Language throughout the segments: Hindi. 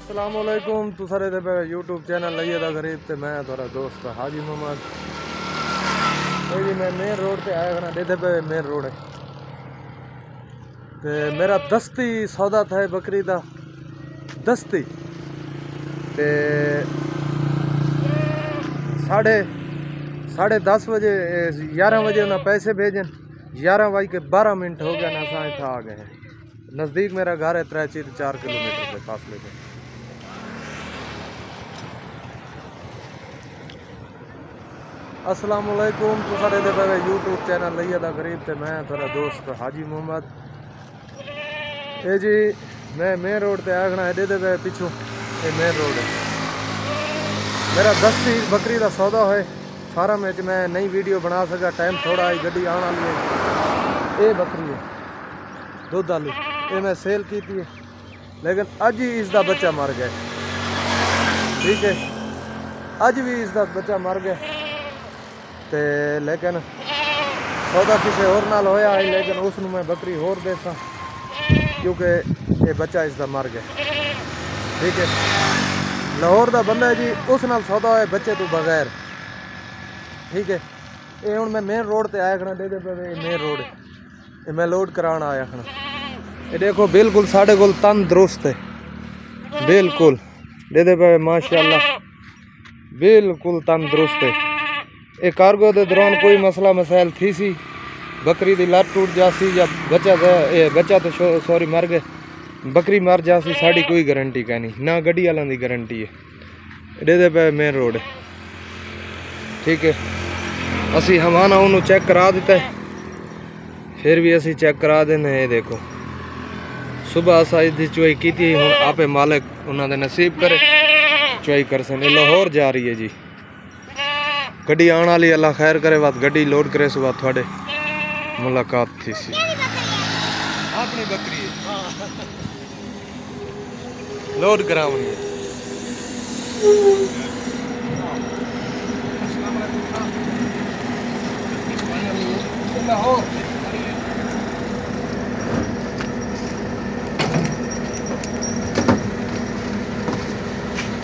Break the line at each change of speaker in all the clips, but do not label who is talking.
अस्सलाम वालेकुम। तू सारे दे पे यूट्यूब चैनल लइए दा गरीब ते मैं थोड़ा दोस्त हाजी मोहम्मद। जी मैं मेन रोड पे आया खड़ा, देते पे मेन रोड है ते मेरा दस्ती सौदा था बकरी दा दस्ती ते साढ़े 10 बजे 11 बजे उन्हें पैसे भेजन 11:12 हो गया ना असा इतना आ गए हैं। नज़दीक मेरा घर है 3-4 किलोमीटर के फासले पे। अस्सलाम वालेकुम। तू सारे दे पे यूट्यूब चैनल लइए दा गरीब ते मैं थोड़ा दोस्त हाजी मोहम्मद। ये जी मैं मेन रोड पे आया खड़ा, दे पे पिछू ये मेन रोड है। मेरा दस्ती बकरी का सौदा है फार्म में, मैं नई वीडियो बना सका, टाइम थोड़ा आई, गड्डी आने वाली है। ये बकरी है दुध वाली, ये मैं सेल की थी लेकिन अज ही इसका बच्चा मर गया। ठीक है, अज भी इसका बच्चा मर गया ते लेकिन सौदा किसी होर नाल होया है, लेकिन उसनू मैं बकरी होर देसा क्योंकि ये बच्चा इसका मर गया। ठीक है, लाहौर का बंदा है जी, उस नाल सौदा है बच्चे तो बगैर। ठीक है, ये हूँ मैं मेन रोड पे आया खड़ा, दे पे मेन रोड है, ये मैं लोड कराना आया खड़ा। ये देखो बिल्कुल साढ़े को तंदुरुस्त है, बिल्कुल दे पे माशाल्लाह बिल्कुल तंदुरुस्त है। ये कार्गो के दौरान कोई मसला मसाइल थी सी, बकरी की लत टूट जासी या बच्चा तो सॉरी मर गए, बकरी मर जासी, साड़ी कोई गारंटी का नहीं, ना गड्डी वालों की गारंटी है। दे पे मेन रोड है। ठीक है, असी हमारा उन्होंने चेक करा दिता है, फिर भी असी चेक करा देने। ये देखो सुबह असा इसकी चुआई की थी, हूँ आपे मालिक उन्होंने नसीब करे चुआई कर सके। लाहौर जा रही है जी गड्डी आने वाली, अल्लाह खैर करे, बात गड्डी लोड करे सुबह थोड़े मुलाकात थी सी। अपनी बकरी है लोड करानी है। लाहौर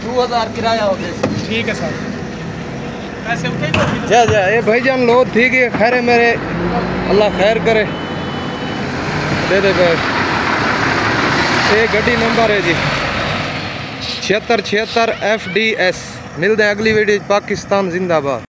2000 किराया हो गया।
ठीक है सर, पैसे उठे
जा ये भाईजान लो ठीक है, खैर है मेरे, अल्लाह खैर करे। दे पे ये गड्डी नंबर है जी 7676 FDS। मिलते हैं अगली वीडियो। पाकिस्तान जिंदाबाद।